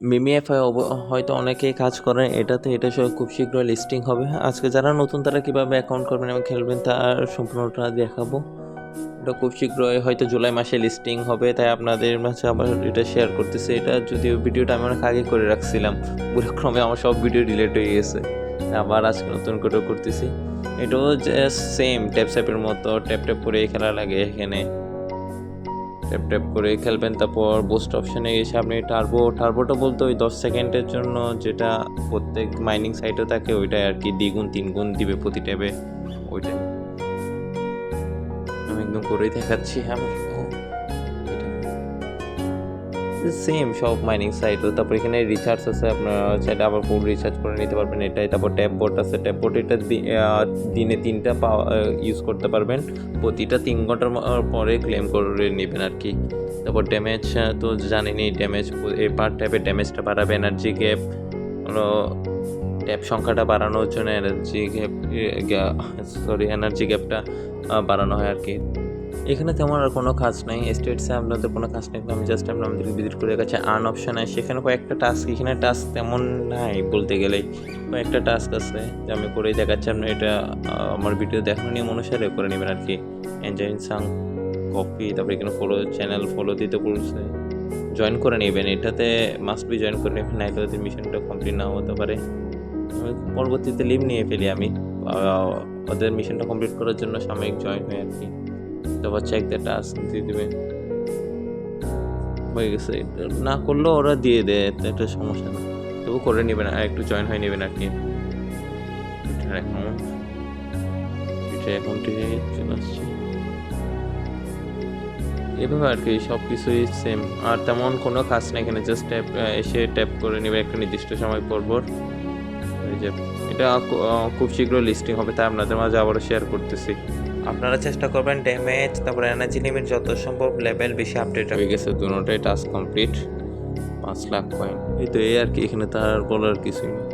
মিমিএফআই হয়তো অনেকেই কাজ করেন এটাতে, এটা খুব শীঘ্রই লিস্টিং হবে। আজকে যারা নতুন তারা কীভাবে অ্যাকাউন্ট করবেন এবং খেলবেন তার সম্পূর্ণটা দেখাবো। এটা খুব শীঘ্রই হয়তো জুলাই মাসে লিস্টিং হবে, তাই আপনাদের মাঝে আবার এটা শেয়ার করতেছি। এটা যদিও ভিডিওটা আমি অনেক আগে করে রাখছিলাম, পুরোক্রমে আমার সব ভিডিও ডিলিট হয়ে গেছে, আবার আজকে নতুন করে করতেছি। এটাও জাস্ট সেম ট্যাপস্যাপের মতো ট্যাপ ট্যাপ করে খেলা লাগে। এখানে ট্যাপ ট্যাপ করে খেলবেন, তারপর বুস্ট অপশানে এসে আপনি টার্বোটা বলতে ওই 10 সেকেন্ডের জন্য যেটা প্রত্যেক মাইনিং সাইটে থাকে ওইটাই আর কি, 2 গুণ 3 গুণ দিবে প্রতি ট্যাবে, ওইটাই আমি একদম করেই দেখাচ্ছি। সেম সব মাইনিং সাইটও। তারপর এখানে রিচার্জ আছে, আপনারা চাইলে আবার ফুল রিচার্জ করে নিতে পারবেন এটাই। তারপর ট্যাপ বোট আছে, ট্যাপ বোট এটা দিনে 3টা ইউজ করতে পারবেন, প্রতিটা 3 ঘন্টার পরে ক্লেম করে নেবেন আর কি। তারপর ড্যামেজ তো জানেনই, ড্যামেজ এই পার ট্যাপের ড্যামেজটা বাড়াবে। এনার্জি গ্যাপ ট্যাপ সংখ্যাটা বাড়ানোর জন্য এনার্জি গ্যাপটা বাড়ানো হয় আর কি। এখানে তেমন আর কোনো কাজ নাই, স্টেটসে আপনাদের কোনো কাজ নেই। আমি জাস্ট আপনাদেরকে ভিজিট করে দেখাচ্ছি। আর্ন অপশান আছে, সেখানে কয়েকটা টাস্ক, এখানে টাস্ক তেমন নাই বলতে গেলেই, কয়েকটা টাস্ক আছে যে আমি করেই দেখাচ্ছি। আপনি এটা আমার ভিডিও দেখানো নিয়ম অনুসারে করে নেবেন আর কি। এনজয়িং সাং কপি, তারপরে এখানে চ্যানেল ফলো দিতে বলছে, জয়েন করে নেবেন। এটাতে মাস্ট বি জয়েন করে নেবেন, নাইলে ওদের মিশনটা কমপ্লিট নাও হতে পারে। পরবর্তীতে লিভ নিয়ে ফেলি আমি ওদের মিশনটা কমপ্লিট করার জন্য সাময়িক জয়েন হয়ে আর কি। তারপর চেক দ্য টাস্ক দিয়ে দেবে, হয়ে গেছে। না করলেও ওরা দিয়ে দেয়, একটা সমস্যা না, তবু করে নেবেন আর একটু জয়েন হয়ে নেবেন আর কি। অ্যাকাউন্টে চলে আসছে এভাবে আর কি, সব কিছুই সেম। আর তেমন কোনো কাজ নেই এখানে, জাস্ট এসে ট্যাপ করে নেবে একটা নির্দিষ্ট সময় পর। যে এটা খুব শীঘ্র লিস্টিং হবে, তাই আপনাদের মাঝে আবারও শেয়ার করতেছি। আপনারা চেষ্টা করবেন ড্যামেজ, তারপর এনার্জি লিমিট যত সম্ভব লেভেল বেশি আপডেট হয়ে গেছে। দুটোটাই টাস্ক কমপ্লিট, 5 লাখ কয়েন। এই তো এই আর কি, এখানে তার বলার কিছুই নেই।